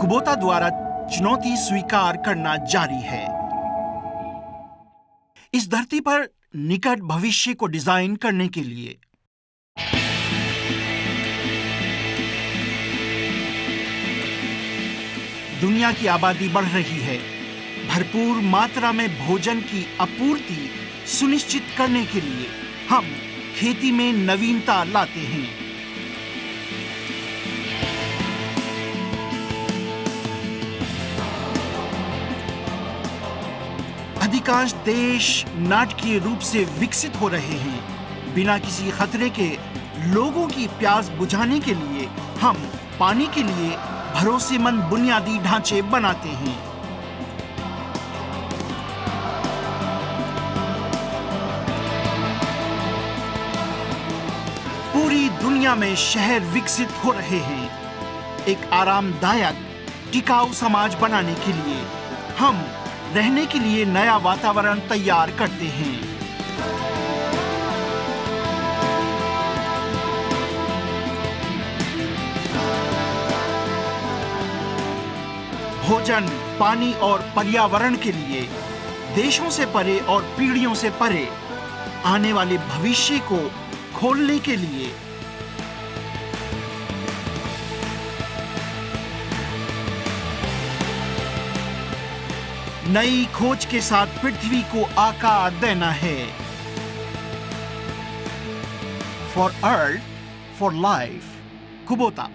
कुबोता द्वारा चुनौती स्वीकार करना जारी है। इस धरती पर निकट भविष्य को डिजाइन करने के लिए दुनिया की आबादी बढ़ रही है। भरपूर मात्रा में भोजन की आपूर्ति सुनिश्चित करने के लिए हम खेती में नवीनता लाते हैं। अधिकांश देश नाटकीय रूप से विकसित हो रहे हैं। बिना किसी खतरे के लोगों की प्यास बुझाने के लिए हम पानी के लिए भरोसेमंद बुनियादी ढांचे बनाते हैं। पूरी दुनिया में शहर विकसित हो रहे हैं। एक आरामदायक, टिकाऊ समाज बनाने के लिए हम रहने के लिए नया वातावरण तैयार करते हैं। भोजन, पानी और पर्यावरण के लिए देशों से परे और पीढ़ियों से परे आने वाले भविष्य को खोलने के लिए नई खोज के साथ पृथ्वी को आकार देना है। For earth, for life, Kubota.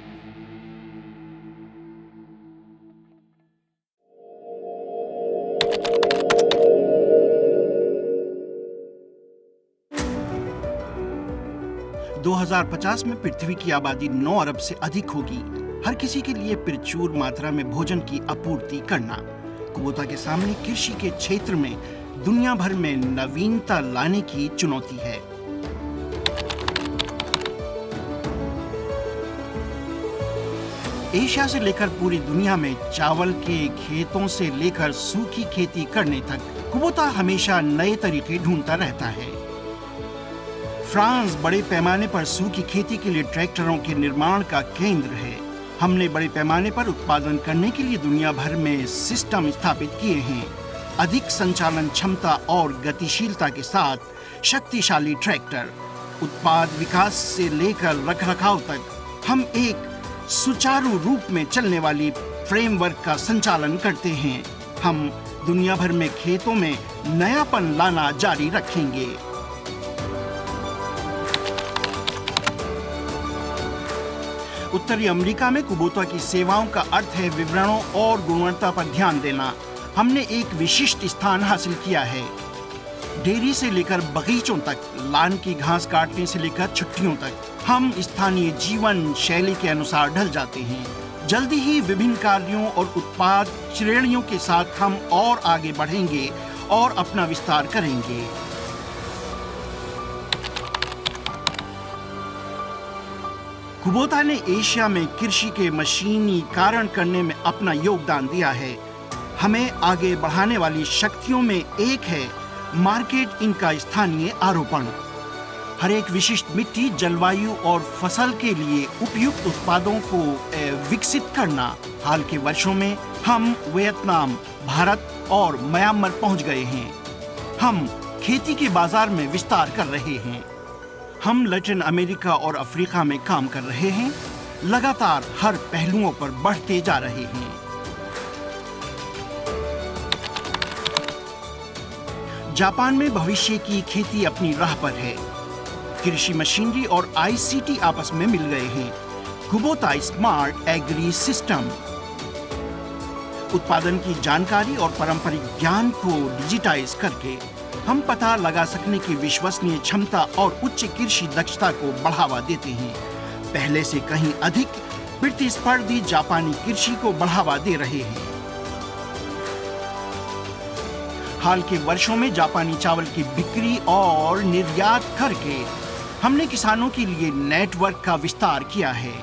दो 2050 में पृथ्वी की आबादी 9 अरब से अधिक होगी। हर किसी के लिए प्रचुर मात्रा में भोजन की आपूर्ति करना कुबोता के सामने कृषि के क्षेत्र में दुनिया भर में नवीनता लाने की चुनौती है। एशिया से लेकर पूरी दुनिया में चावल के खेतों से लेकर सूखी खेती करने तक कुबोता हमेशा नए तरीके ढूंढता रहता है। फ्रांस बड़े पैमाने पर सूखी खेती के लिए ट्रैक्टरों के निर्माण का केंद्र है। हमने बड़े पैमाने पर उत्पादन करने के लिए दुनिया भर में सिस्टम स्थापित किए हैं। अधिक संचालन क्षमता और गतिशीलता के साथ शक्तिशाली ट्रैक्टर, उत्पाद विकास से लेकर रखरखाव तक हम एक सुचारू रूप में चलने वाली फ्रेमवर्क का संचालन करते हैं। हम दुनिया भर में खेतों में नयापन लाना जारी रखेंगे। उत्तरी अमेरिका में कुबोता की सेवाओं का अर्थ है विवरणों और गुणवत्ता पर ध्यान देना। हमने एक विशिष्ट स्थान हासिल किया है। डेयरी से लेकर बगीचों तक, लान की घास काटने से लेकर छुट्टियों तक, हम स्थानीय जीवन शैली के अनुसार ढल जाते हैं। जल्दी ही विभिन्न कार्यों और उत्पाद श्रेणियों के साथ हम और आगे बढ़ेंगे और अपना विस्तार करेंगे। कुबोता ने एशिया में कृषि के मशीनीकरण करने में अपना योगदान दिया है। हमें आगे बढ़ाने वाली शक्तियों में एक है मार्केट इनका स्थानीय आरोपण। हर एक विशिष्ट मिट्टी, जलवायु और फसल के लिए उपयुक्त उत्पादों को विकसित करना। हाल के वर्षों में हम वियतनाम, भारत और म्यांमार पहुंच गए हैं। हम खेती के बाजार में विस्तार कर रहे हैं। हम लैटिन अमेरिका और अफ्रीका में काम कर रहे हैं। लगातार हर पहलुओं पर बढ़ते जा रहे हैं। जापान में भविष्य की खेती अपनी राह पर है। कृषि मशीनरी और आईसीटी आपस में मिल गए हैं। कुबोता स्मार्ट एग्री सिस्टम उत्पादन की जानकारी और पारंपरिक ज्ञान को डिजिटाइज करके हम पता लगा सकने की विश्वसनीय क्षमता और उच्च कृषि दक्षता को बढ़ावा देते हैं। पहले से कहीं अधिक प्रतिस्पर्धी जापानी कृषि को बढ़ावा दे रहे हैं। हाल के वर्षों में जापानी चावल की बिक्री और निर्यात करके हमने किसानों के लिए नेटवर्क का विस्तार किया है।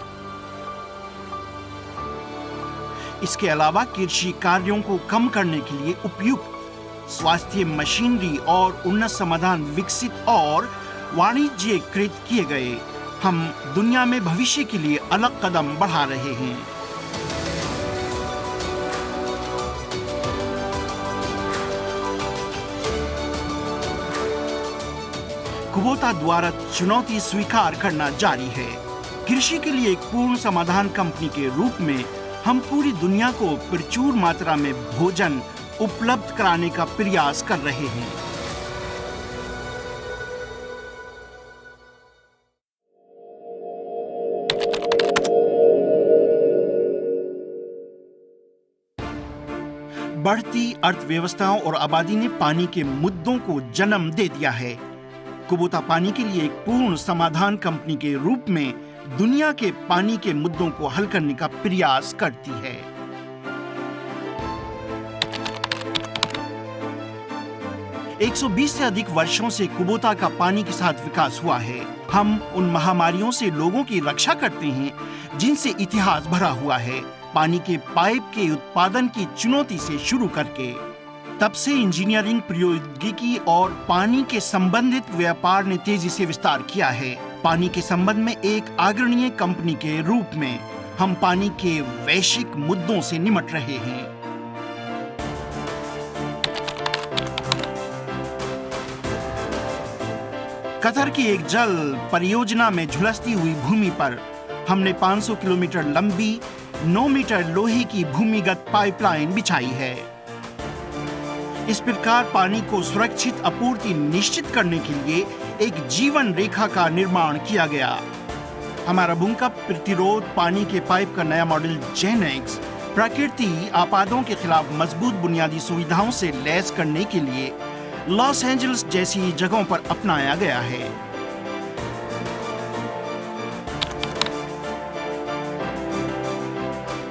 इसके अलावा कृषि कार्यों को कम करने के लिए उपयुक्त स्वास्थ्य मशीनरी और उन्नत समाधान विकसित और वाणिज्यीकृत किए गए। हम दुनिया में भविष्य के लिए अलग कदम बढ़ा रहे हैं। कुबोता द्वारा चुनौती स्वीकार करना जारी है। कृषि के लिए एक पूर्ण समाधान कंपनी के रूप में हम पूरी दुनिया को प्रचुर मात्रा में भोजन उपलब्ध कराने का प्रयास कर रहे हैं। बढ़ती अर्थव्यवस्थाओं और आबादी ने पानी के मुद्दों को जन्म दे दिया है। कुबोता पानी के लिए एक पूर्ण समाधान कंपनी के रूप में दुनिया के पानी के मुद्दों को हल करने का प्रयास करती है। एक 120 से अधिक वर्षों से कुबोता का पानी के साथ विकास हुआ है। हम उन महामारियों से लोगों की रक्षा करते हैं जिनसे इतिहास भरा हुआ है। पानी के पाइप के उत्पादन की चुनौती से शुरू करके तब से इंजीनियरिंग, प्रौद्योगिकी और पानी के संबंधित व्यापार ने तेजी से विस्तार किया है। पानी के संबंध में एक अग्रणी कंपनी के रूप में हम पानी के वैश्विक मुद्दों से निपट रहे हैं। कतर की एक जल परियोजना में झुलसती हुई भूमि पर हमने 500 किलोमीटर लंबी 9 मीटर लोहे की भूमिगत पाइपलाइन बिछाई है। इस प्रकार पानी को सुरक्षित आपूर्ति निश्चित करने के लिए एक जीवन रेखा का निर्माण किया गया। हमारा भूकंप प्रतिरोध पानी के पाइप का नया मॉडल जेनेक्स प्राकृतिक आपदाओं के खिलाफ मजबूत बुनियादी सुविधाओं से लैस करने के लिए लॉस एंजल्स जैसी जगहों पर अपनाया गया है।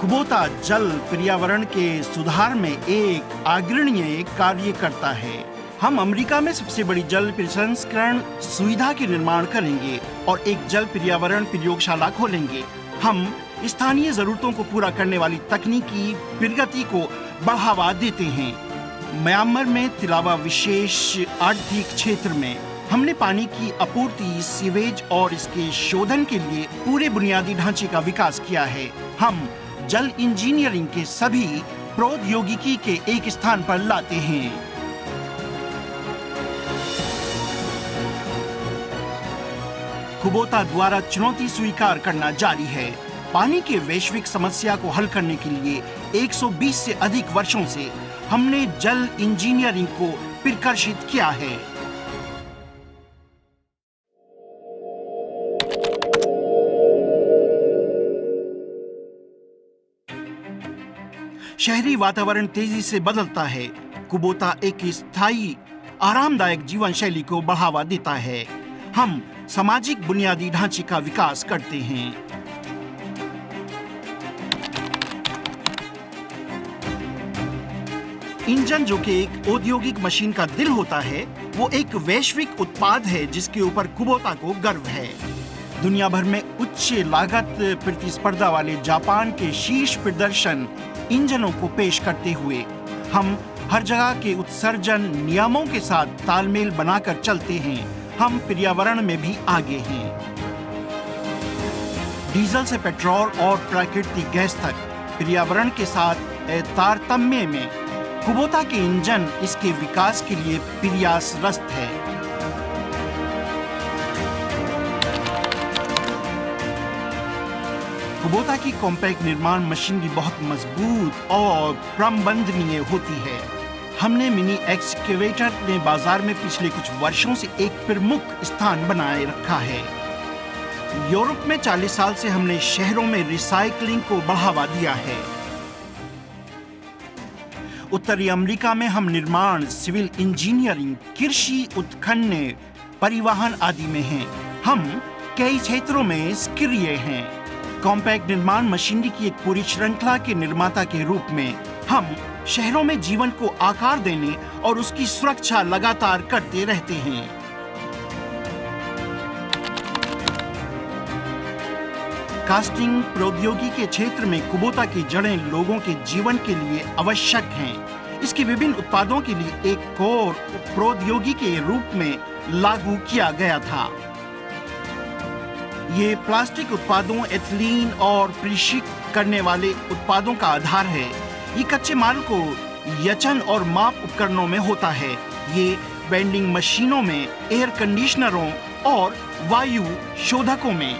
कुबोता जल पर्यावरण के सुधार में एक अग्रणी कार्य करता है। हम अमेरिका में सबसे बड़ी जल प्रसंस्करण सुविधा के निर्माण करेंगे और एक जल पर्यावरण प्रयोगशाला खोलेंगे। हम स्थानीय जरूरतों को पूरा करने वाली तकनीकी प्रगति को बढ़ावा देते हैं। म्यांमार में तिलावा विशेष आर्थिक क्षेत्र में हमने पानी की आपूर्ति, सीवेज और इसके शोधन के लिए पूरे बुनियादी ढांचे का विकास किया है। हम जल इंजीनियरिंग के सभी प्रौद्योगिकी के एक स्थान पर लाते हैं। कुबोता द्वारा चुनौती स्वीकार करना जारी है। पानी के वैश्विक समस्या को हल करने के लिए 120 से अधिक वर्षों से हमने जल इंजीनियरिंग को प्रकर्षित किया है। शहरी वातावरण तेजी से बदलता है। कुबोता एक स्थायी, आरामदायक जीवन शैली को बढ़ावा देता है। हम सामाजिक बुनियादी ढांचे का विकास करते हैं। इंजन, जो कि एक औद्योगिक मशीन का दिल होता है, वो एक वैश्विक उत्पाद है जिसके ऊपर कुबोता को गर्व है। दुनिया भर में उच्च लागत प्रतिस्पर्धा वाले जापान के शीर्ष प्रदर्शन इंजनों को पेश करते हुए हम हर जगह के उत्सर्जन नियमों के साथ तालमेल बनाकर चलते हैं। हम पर्यावरण में भी आगे हैं। डीजल से पेट्रोल और प्राकृतिक गैस तक पर्यावरण के साथ तारतम्य में कुबोता के इंजन इसके विकास के लिए प्रयासरत है। कुबोता की कॉम्पैक्ट निर्माण मशीनरी बहुत मजबूत और प्रबंधनीय होती है। हमने मिनी एक्सकेवेटर ने बाजार में पिछले कुछ वर्षों से एक प्रमुख स्थान बनाए रखा है। यूरोप में 40 साल से हमने शहरों में रिसाइकलिंग को बढ़ावा दिया है। उत्तरी अमेरिका में हम निर्माण, सिविल इंजीनियरिंग, कृषि उत्खनन, परिवहन आदि में हैं। हम कई क्षेत्रों में सक्रिय हैं। कॉम्पैक्ट निर्माण मशीनरी की एक पूरी श्रृंखला के निर्माता के रूप में हम शहरों में जीवन को आकार देने और उसकी सुरक्षा लगातार करते रहते हैं। कास्टिंग प्रौद्योगिकी के क्षेत्र में कुबोता की जड़ें लोगों के जीवन के लिए आवश्यक हैं। इसके विभिन्न उत्पादों के लिए एक कोर प्रौद्योगिकी के रूप में लागू किया गया था। ये प्लास्टिक उत्पादों, एथिलीन और प्रशीत करने वाले उत्पादों का आधार है। ये कच्चे माल को यचन और माप उपकरणों में होता है। ये वेंडिंग मशीनों में, एयर कंडीशनरों और वायु शोधकों में।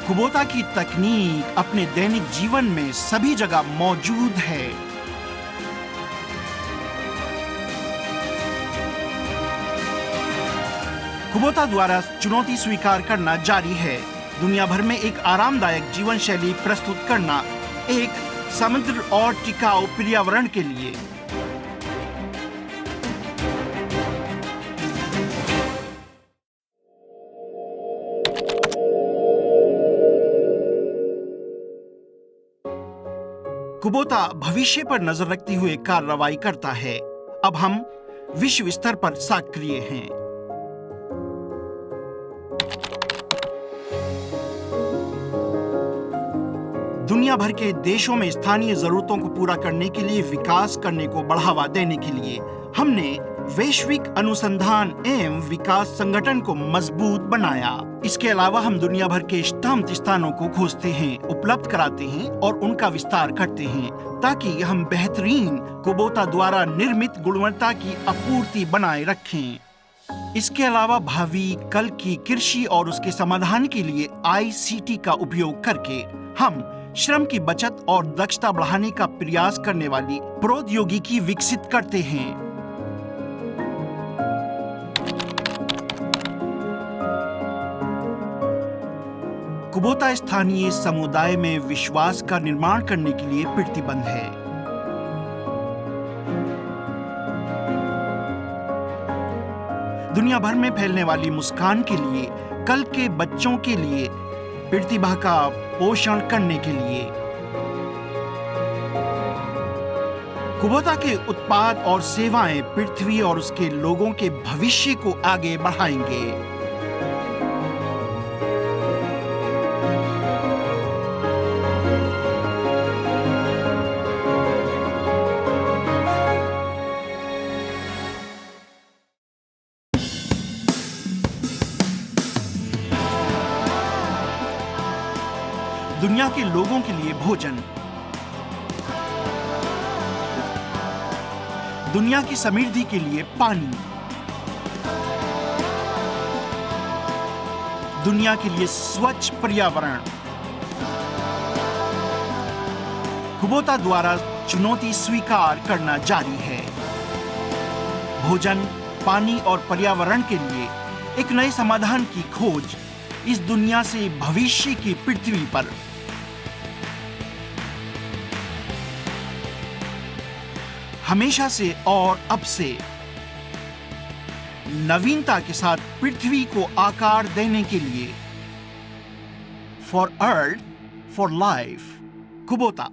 कुबोता की तकनीक अपने दैनिक जीवन में सभी जगह मौजूद है। कुबोता द्वारा चुनौती स्वीकार करना जारी है। दुनिया भर में एक आरामदायक जीवन शैली प्रस्तुत करना, एक समृद्ध और टिकाऊ पर्यावरण के लिए। कुबोता भविष्य पर नजर रखते हुए कार्रवाई करता है। अब हम विश्व स्तर पर सक्रिय हैं। दुनिया भर के देशों में स्थानीय जरूरतों को पूरा करने के लिए विकास करने को बढ़ावा देने के लिए हमने वैश्विक अनुसंधान एवं विकास संगठन को मजबूत बनाया। इसके अलावा हम दुनिया भर के स्तंभ स्थानों को खोजते हैं, उपलब्ध कराते हैं और उनका विस्तार करते हैं ताकि हम बेहतरीन कुबोता द्वारा निर्मित गुणवत्ता की आपूर्ति बनाए रखें। इसके अलावा भावी कल की कृषि और उसके समाधान के लिए ICT का उपयोग करके हम श्रम की बचत और दक्षता बढ़ाने का प्रयास करने वाली प्रौद्योगिकी विकसित करते हैं। कुबोता स्थानीय समुदाय में विश्वास का निर्माण करने के लिए प्रतिबद्ध है। दुनिया भर में फैलने वाली मुस्कान के लिए, कल के बच्चों के लिए, प्रतिभा का पोषण करने के लिए। कुबोता के उत्पाद और सेवाएं पृथ्वी और उसके लोगों के भविष्य को आगे बढ़ाएंगे। दुनिया के लोगों के लिए भोजन, दुनिया की समृद्धि के लिए पानी, दुनिया के लिए स्वच्छ पर्यावरण। कुबोता द्वारा चुनौती स्वीकार करना जारी है। भोजन, पानी और पर्यावरण के लिए एक नए समाधान की खोज इस दुनिया से भविष्य की पृथ्वी पर। हमेशा से और अब से नवीनता के साथ पृथ्वी को आकार देने के लिए। For earth, for life, कुबोता।